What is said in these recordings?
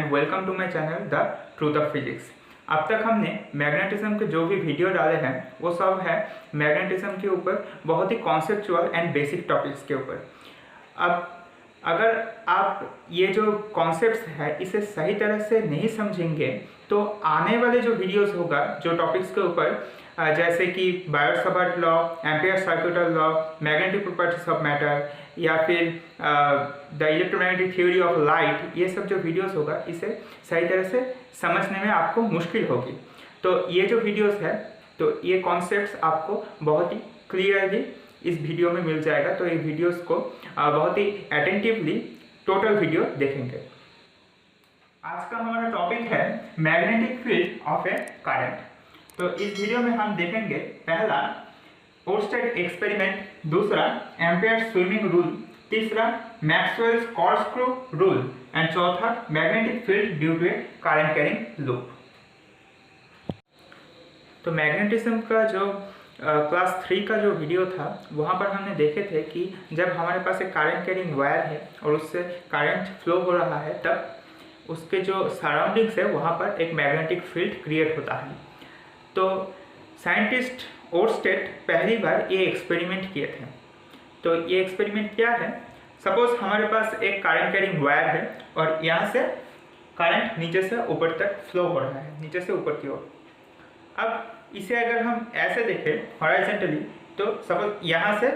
And welcome to my channel the truth of physics. अब तक हमने मैग्नेटिज्म के जो भी वीडियो डाले हैं वो सब है मैग्नेटिज्म के ऊपर, बहुत ही कॉन्सेप्चुअल एंड बेसिक टॉपिक्स के ऊपर। अब अगर आप ये जो कॉन्सेप्ट्स है इसे सही तरह से नहीं समझेंगे तो आने वाले जो वीडियोस होगा जो टॉपिक्स के ऊपर जैसे कि Biot-Savart law, amperes circular law, magnetic properties of matter या फिर the electromagnetic theory of light, ये सब जो वीडियोस होगा इसे सही तरह से समझने में आपको मुश्किल होगी। तो ये जो वीडियोस है तो ये कॉन्सेप्ट्स आपको बहुत ही क्लियरली इस वीडियो में मिल जाएगा। तो ये वीडियोस को बहुत ही अटेंटिवली टोटल वीडियो देखेंगे। आज का हमारा टॉपिक है magnetic field of a current. तो इस वीडियो में हम देखेंगे पहला ओर्स्टेड एक्सपेरिमेंट, दूसरा एम्पियर्स स्विमिंग रूल, तीसरा मैक्सवेल्स कॉर्कस्क्रू रूल एंड चौथा magnetic field due to a current carrying loop. तो मैग्नेटिज्म का जो क्लास 3 का जो वीडियो था वहाँ पर हमने देखे थे कि जब हमारे पास एक करंट कैरिंग वायर है और उससे करंट फ्लो हो रहा है तब उसके जो सराउंडिंग्स है वहाँ पर एक मैग्नेटिक फील्ड क्रिएट होता है। तो साइंटिस्ट ओर्स्टेड पहली बार ये एक्सपेरिमेंट किए थे। तो ये एक्सपेरिमेंट क्या है, सपोज हमारे पास एक करंट कैरिंग वायर है और यहाँ से करंट नीचे से ऊपर तक फ्लो हो रहा है, नीचे से ऊपर की ओर। अब इसे अगर हम ऐसे देखें हॉरिजॉन्टली तो सपोज यहाँ से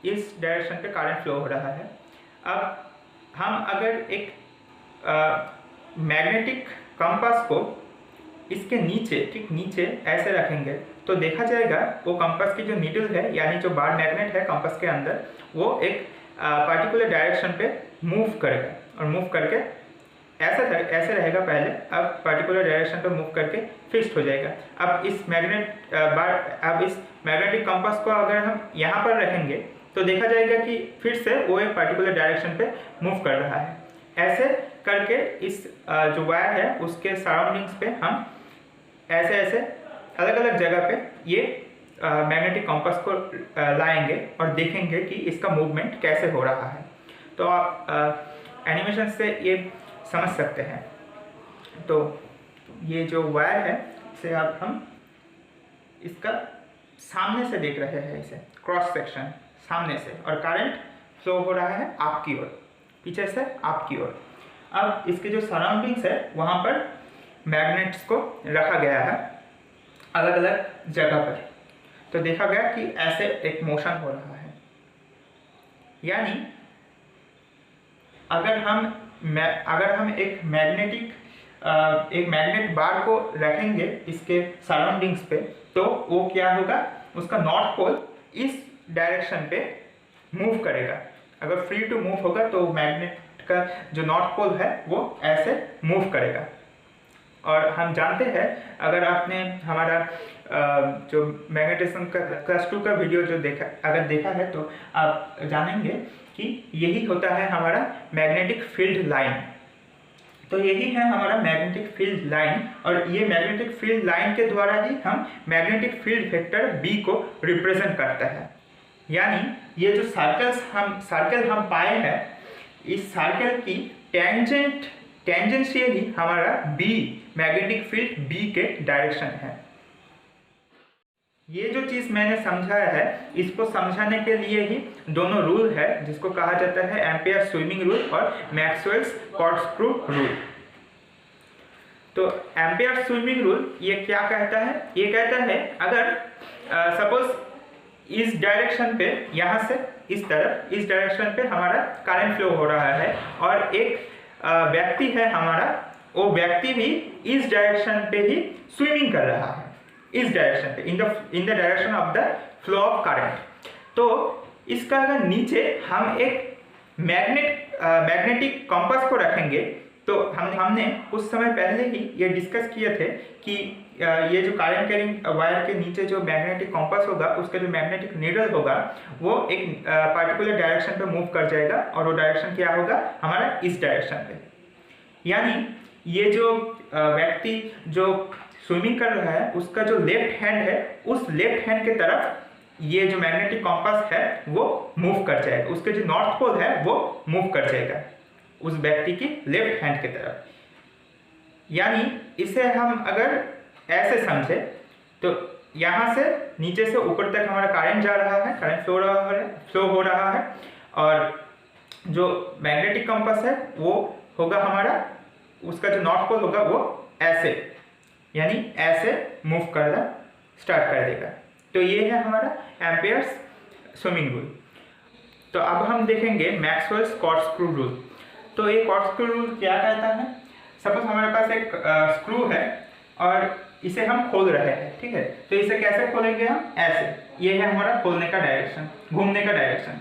इस डायरेक्शन पे करंट फ्लो हो रहा है। अब हम अगर एक मैग्नेटिक कंपास को इसके नीचे, ठीक नीचे ऐसे रखेंगे तो देखा जाएगा वो कंपास की जो नीडल है यानी जो बार मैग्नेट है कंपास के अंदर वो एक पर्टिकुलर डायरेक्शन पे मूव करेगा और मूव करके ऐसे रहेगा पहले, अब पर्टिकुलर डायरेक्शन पे मूव करके फिक्स्ड हो जाएगा। अब इस मैग्नेटिक कंपास को अगर हम यहाँ पर रखेंगे तो देखा जाएगा कि फिर से वो एक पर्टिकुलर डायरेक्शन पे मूव कर रहा है। ऐसे करके इस जो वायर है उसके सराउंडिंग्स पे हम ऐसे ऐसे अलग अलग जगह पे ये मैग्नेटिक कंपास को लाएंगे और देखेंगे कि इसका मूवमेंट कैसे हो रहा है। तो आप एनिमेशन से ये समझ सकते हैं। तो ये जो वायर है इसे आप हम इसका सामने से देख रहे हैं, इसे क्रॉस सेक्शन सामने से, और करंट फ्लो हो रहा है आपकी ओर, पीछे से आपकी ओर। अब इसके जो सराउंडिंग्स है वहाँ पर मैग्नेट्स को रखा गया है अलग अलग जगह पर। तो देखा गया कि ऐसे एक मोशन हो रहा है, यानी अगर हम एक मैग्नेट बार को रखेंगे इसके सराउंडिंग्स पे तो वो क्या होगा, उसका नॉर्थ पोल इस डायरेक्शन पे मूव करेगा। अगर फ्री टू मूव होगा तो मैग्नेट का जो नॉर्थ पोल है वो ऐसे मूव करेगा। और हम जानते हैं, अगर आपने हमारा जो मैग्नेटिज्म का क्लास 2 का वीडियो जो देखा है तो आप जानेंगे कि यही होता है हमारा मैग्नेटिक फील्ड लाइन। तो यही है हमारा मैग्नेटिक फील्ड लाइन, और ये मैग्नेटिक फील्ड लाइन के द्वारा ही हम मैग्नेटिक फील्ड वेक्टर बी को रिप्रेजेंट करते हैं। यानी ये जो सर्कल हम पाए हैं, इस सर्कल की टेंजेंशियली हमारा बी मैग्नेटिक फील्ड बी के डायरेक्शन है। ये जो चीज़ मैंने समझाया है इसको समझाने के लिए ही दोनों रूल है जिसको कहा जाता है एम्पियर्स स्विमिंग रूल और मैक्सवेल्स कॉर्कस्क्रू रूल। तो एम्पियर्स स्विमिंग रूल ये क्या कहता है, ये कहता है अगर सपोज इस डायरेक्शन पे, यहाँ से इस डायरेक्शन पे हमारा करंट फ्लो हो रहा है और एक व्यक्ति है हमारा, वो व्यक्ति भी इस डायरेक्शन पे ही स्विमिंग कर रहा है, इस डायरेक्शन पे, in the direction of the flow of current. तो इसका अगर नीचे हम एक मैग्नेटिक कंपास को रखेंगे तो हमने कुछ समय पहले ही ये डिस्कस किए थे कि ये जो करंट कैरिंग वायर के नीचे जो मैग्नेटिक कंपास होगा उसका जो मैग्नेटिक नीडल होगा वो एक पर्टिकुलर डायरेक्शन पे मूव कर जाएगा, और वो डायरेक्शन क्या होगा हमारा इस डायरेक्शन पे। यानी ये जो व्यक्ति जो स्विमिंग कर रहा है उसका जो लेफ्ट हैंड है उस लेफ्ट हैंड के तरफ ये जो मैग्नेटिक कंपास है वो मूव कर जाएगा, उसके जो नॉर्थ पोल है वो मूव कर जाएगा उस व्यक्ति की लेफ्ट हैंड की तरफ। यानी इसे हम अगर ऐसे समझे तो यहाँ से नीचे से ऊपर तक हमारा करंट जा रहा है, करंट फ्लो हो रहा है, और जो मैग्नेटिक कंपास है वो होगा हमारा, उसका जो नॉर्थ पोल होगा वो ऐसे, यानी ऐसे मूव करना स्टार्ट कर देगा। तो ये है हमारा एम्पियर्स स्विमिंग रूल। तो अब हम देखेंगे मैक्सवेल्स कॉर्डस्क्रू रूल। तो ये कॉर्डस्क्रू रूल क्या कहता है? सपोज हमारे पास एक स्क्रू है और इसे हम खोल रहे हैं, ठीक है। तो इसे कैसे खोलेंगे हम? ऐसे। ये है हमारा खोलने का डायरेक्शन, घूमने का डायरेक्शन।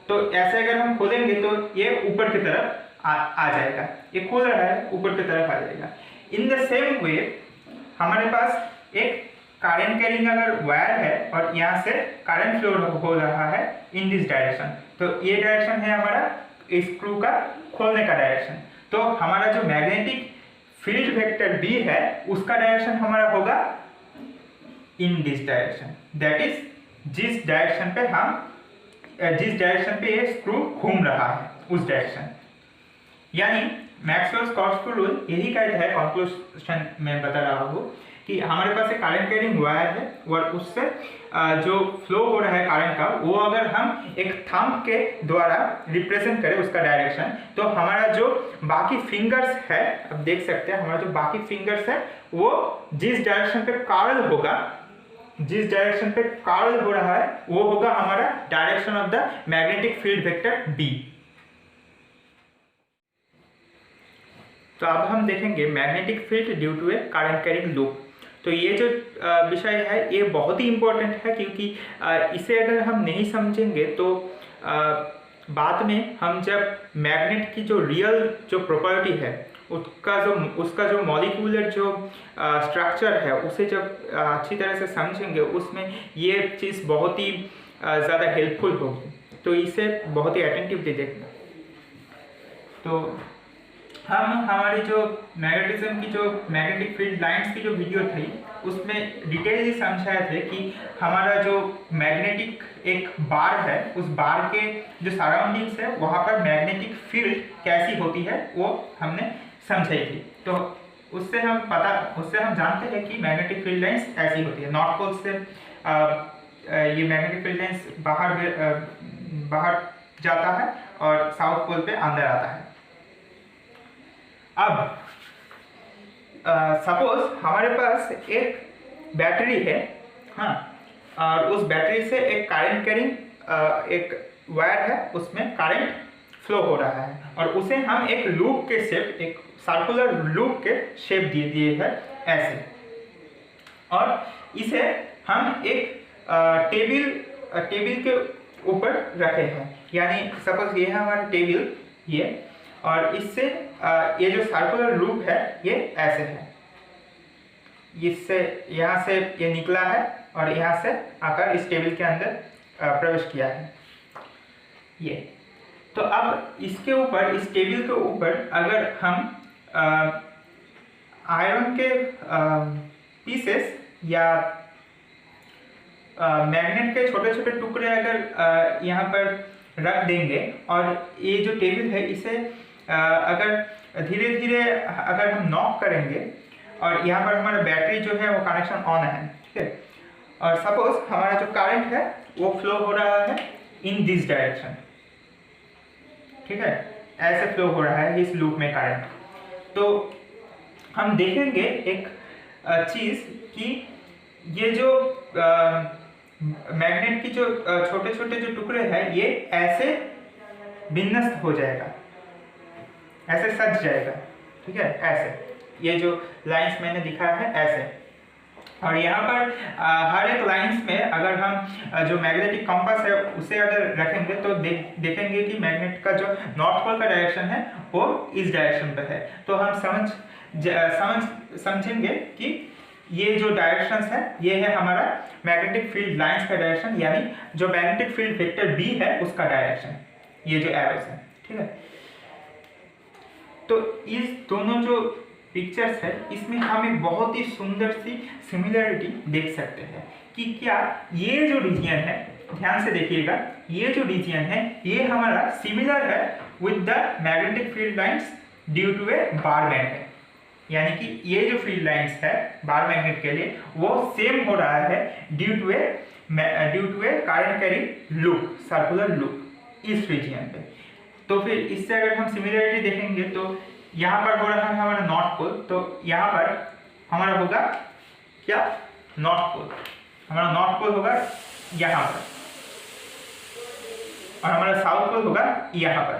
तो ऐसे अगर हम खोलेंगे तो ये ऊपर की तरफ आ जाएगा, ये खोल रहा है ऊपर की तरफ आ जाएगा। इन द सेम वे हमारे पास एक करंट कैरिंग अगर वायर है और यहाँ से करंट फ्लो हो रहा है इन दिस डायरेक्शन, तो ये डायरेक्शन है हमारा स्क्रू का खोलने का डायरेक्शन। तो हमारा जो मैग्नेटिक फील्ड वेक्टर बी है उसका डायरेक्शन हमारा होगा in this direction, that is जिस डायरेक्शन पे ये स्क्रू घूम रहा है उस डायरेक्शन। यानी मैक्सवेल्स कॉर्डस्क्रू रूल यही कहता है, कंक्लूजन में बता रहा हूँ कि हमारे पास एक करंट कैरिंग वायर है और उससे जो फ्लो हो रहा है करंट का, वो अगर हम एक थंब के द्वारा रिप्रेजेंट करें उसका डायरेक्शन, तो हमारा जो बाकी फिंगर्स है, अब देख सकते हैं हमारा जो बाकी फिंगर्स है वो जिस डायरेक्शन पे कर्ल होगा, जिस डायरेक्शन पे कर्ल हो रहा है वो होगा हमारा direction of the magnetic field vector B. तो अब हम देखेंगे magnetic field due to a current carrying loop. तो ये जो विषय है ये बहुत ही इम्पोर्टेंट है, क्योंकि इसे अगर हम नहीं समझेंगे तो बाद में हम जब मैग्नेट की जो रियल जो प्रॉपर्टी है उसका जो मॉलिक्यूलर जो स्ट्रक्चर है उसे जब अच्छी तरह से समझेंगे, उसमें ये चीज़ बहुत ही ज़्यादा हेल्पफुल होगी। तो इसे बहुत ही अटेंटिवली देखना। तो हम हमारी जो मैग्नेटिज्म की जो मैग्नेटिक फील्ड लाइंस की जो वीडियो थी उसमें डिटेलली समझाए थे कि हमारा जो मैग्नेटिक एक बार है, उस बार के जो सराउंडिंग्स है वहाँ पर मैग्नेटिक फील्ड कैसी होती है वो हमने समझाई थी। तो उससे हम जानते हैं कि मैग्नेटिक फील्ड लाइंस ऐसी होती है। नॉर्थ पोल से ये मैग्नेटिक फील्ड लाइंस बाहर जाता है और साउथ पोल पे अंदर आता है। अब सपोज हमारे पास एक बैटरी है, हाँ, और उस बैटरी से एक करंट कैरिंग एक वायर है, उसमें करंट फ्लो हो रहा है और उसे हम एक लूप के शेप, एक सर्कुलर लूप के शेप दिए है ऐसे, और इसे हम एक टेबल के ऊपर रखे हैं। यानी सपोज ये है हमारा टेबल, ये, और इससे ये जो सर्कुलर लूप है ये ऐसे है, इससे यहाँ से ये निकला है और यहाँ से आकर इस टेबल के अंदर प्रवेश किया है ये। तो अब इसके ऊपर, इस टेबल के ऊपर अगर हम आयरन के पीसेस या मैग्नेट के छोटे छोटे टुकड़े अगर यहाँ पर रख देंगे और ये जो टेबल है इसे अगर धीरे धीरे अगर हम नॉक करेंगे और यहाँ पर हमारा बैटरी जो है वो कनेक्शन ऑन है, ठीक है, और सपोज हमारा जो करंट है वो फ्लो हो रहा है इन दिस डायरेक्शन, ठीक है, ऐसे फ्लो हो रहा है इस लूप में करंट। तो हम देखेंगे एक चीज़ कि ये जो मैग्नेट की जो छोटे छोटे जो टुकड़े हैं ये ऐसे विन्यस्त हो जाएगा, ऐसे सज जाएगा, ठीक है, ऐसे, ये जो लाइंस मैंने दिखाया है ऐसे। और यहाँ पर हर एक लाइंस में अगर हम जो मैग्नेटिक कंपास है उसे अगर रखेंगे तो देखेंगे कि मैग्नेट का जो नॉर्थ पोल का डायरेक्शन है वो इस डायरेक्शन पे है। तो हम समझेंगे कि ये जो डायरेक्शंस है ये है हमारा मैग्नेटिक फील्ड लाइंस का डायरेक्शन, यानी जो मैग्नेटिक फील्ड वेक्टर बी है उसका डायरेक्शन, ये जो एरोस है, ठीक है। तो इस दोनों जो पिक्चर्स है इसमें हम एक बहुत ही सुंदर सी सिमिलरिटी देख सकते हैं कि क्या ये जो रीजन है, ध्यान से देखिएगा, ये जो रीजन है ये हमारा सिमिलर है with the magnetic field lines due to a bar band है, यानी कि ये जो फील्ड लाइंस है बार मैग्नेट के लिए वो सेम हो रहा है due to a current carrying loop, circular loop इस रीजन पे। तो फिर इससे अगर हम सिमिलरिटी देखेंगे तो यहाँ पर हो रहा है हमारा नॉर्थ पोल, तो यहाँ पर हमारा होगा क्या, नॉर्थ पोल। हमारा नॉर्थ पोल होगा यहाँ पर और हमारा साउथ पोल होगा यहाँ पर,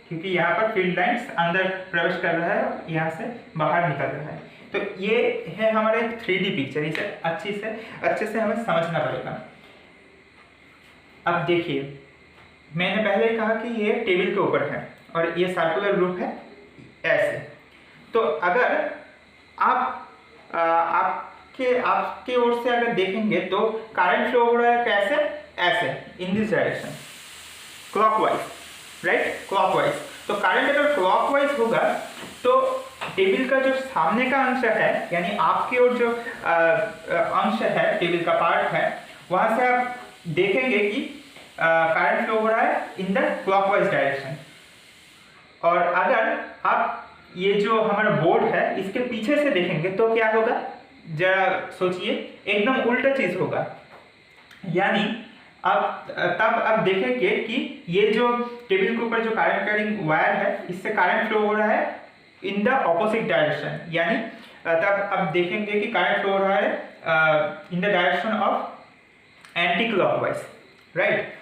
क्योंकि यहाँ पर फील्ड लाइंस अंदर प्रवेश कर रहा है, यहाँ से बाहर निकल रहा है। तो ये है हमारा एक 3D पिक्चर, इसे अच्छे से हमें समझना पड़ेगा। अब देखिए, मैंने पहले कहा कि ये टेबल के ऊपर है और ये सर्कुलर लूप है ऐसे। तो अगर आप आपके ओर से अगर देखेंगे तो करंट फ्लो हो रहा है कैसे, ऐसे in this direction, clockwise, right, clockwise. तो करंट अगर क्लॉकवाइज होगा तो टेबल का जो सामने का अंश है, यानी आपकी ओर जो अंश है, टेबल का पार्ट है, वहां से आप देखेंगे कि करंट फ्लो हो रहा है इन द क्लॉकवाइज डायरेक्शन। और अगर आप ये जो हमारा बोर्ड है इसके पीछे से देखेंगे तो क्या होगा, जरा सोचिए, एकदम उल्टा चीज होगा। यानी तब आप देखेंगे कि ये जो टेबल के ऊपर जो करंट कैरिंग वायर है इससे करंट फ्लो हो रहा है इन द ऑपोजिट डायरेक्शन, यानी तब आप देखेंगे कि करंट फ्लो हो रहा है in the direction of anti clockwise, right.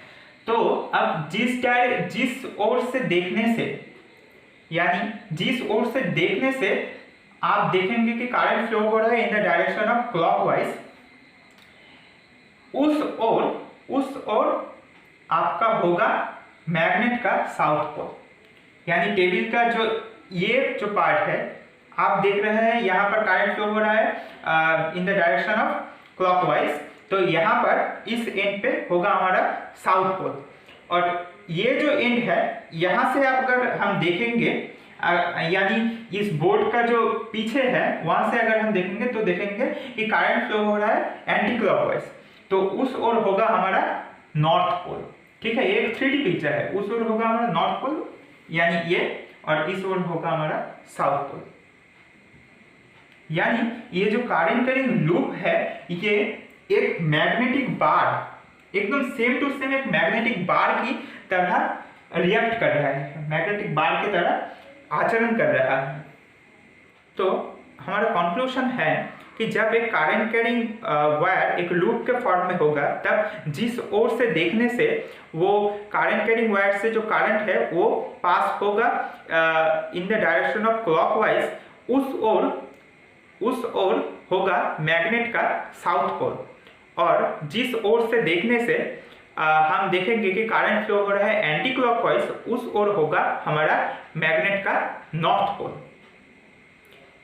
तो अब जिस ओर से देखने से, यानी जिस ओर से देखने से आप देखेंगे कि करंट फ्लो हो रहा है in the direction of clockwise, उस ओर आपका होगा मैग्नेट का साउथ पोल। यानी टेबल का ये जो पार्ट है आप देख रहे हैं, यहाँ पर करंट फ्लो हो रहा है in the direction of clockwise, तो यहाँ पर इस एंड पे होगा हमारा साउथ पोल। और ये जो एंड है यहाँ से अगर हम देखेंगे, यानी इस बोर्ड का जो पीछे है वहां से अगर हम देखेंगे तो देखेंगे कि करंट फ्लो हो रहा है एंटी क्लॉकवाइज, तो उस ओर होगा हमारा नॉर्थ पोल। ठीक है, ये एक 3D पिक्चर है, उस ओर होगा हमारा नॉर्थ पोल यानी ये, और इस ओर होगा हमारा साउथ पोल। यानी ये जो करंट कैरिंग लूप है ये एक मैग्नेटिक बार, एकदम सेम टू सेम एक मैग्नेटिक बार की तरह रिएक्ट कर रहा है, मैग्नेटिक बार की तरह आचरण कर रहा है। तो हमारा कंक्लूजन है कि जब एक करंट कैरिंग वायर एक लूप के फॉर्म में होगा तब जिस ओर से देखने से वो करंट कैरिंग वायर से जो करंट है वो पास होगा in the direction of clockwise, उस ओर होगा मैग्नेट का साउथ पोल। और जिस ओर से देखने से हम देखेंगे कि करंट फ्लो हो रहा है एंटी क्लॉकवाइज, उस ओर होगा हमारा मैग्नेट का नॉर्थ पोल।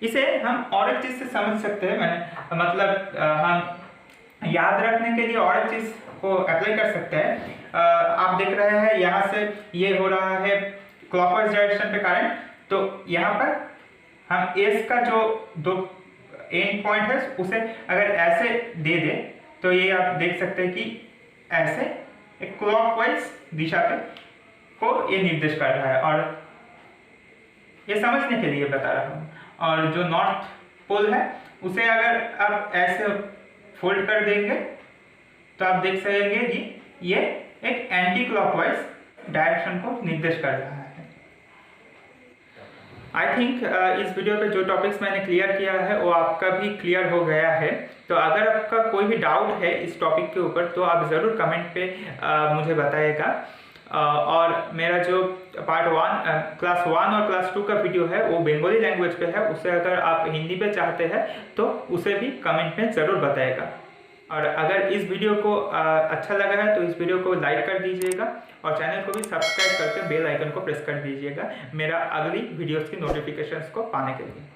इसे हम और एक चीज से समझ सकते हैं, मैंने मतलब हम याद रखने के लिए और एक चीज को अप्लाई कर सकते हैं। आप देख रहे हैं यहाँ से ये हो रहा है क्लॉकवाइज डायरेक्शन पे करंट, तो यहाँ पर हम एस का जो दो एंड पॉइंट है उसे अगर ऐसे दे दे तो ये आप देख सकते हैं कि ऐसे एक क्लॉकवाइज दिशा पे को ये निर्देश कर रहा है, और ये समझने के लिए बता रहा हूँ। और जो नॉर्थ पोल है उसे अगर आप ऐसे फोल्ड कर देंगे तो आप देख सकेंगे कि ये एक एंटी क्लॉकवाइज डायरेक्शन को निर्देश कर रहा है। आई थिंक इस वीडियो पे जो टॉपिक्स मैंने क्लियर किया है वो आपका भी क्लियर हो गया है। तो अगर आपका कोई भी डाउट है इस टॉपिक के ऊपर तो आप ज़रूर कमेंट पे मुझे बताइएगा। और मेरा जो पार्ट 1 क्लास 1 और क्लास 2 का वीडियो है वो बंगाली लैंग्वेज पे है, उसे अगर आप हिंदी पे चाहते हैं तो उसे भी कमेंट में ज़रूर बताइएगा। और अगर इस वीडियो को अच्छा लगा है तो इस वीडियो को लाइक कर दीजिएगा और चैनल को भी सब्सक्राइब करके बेल आइकन को प्रेस कर दीजिएगा मेरा अगली वीडियोस की नोटिफिकेशंस को पाने के लिए।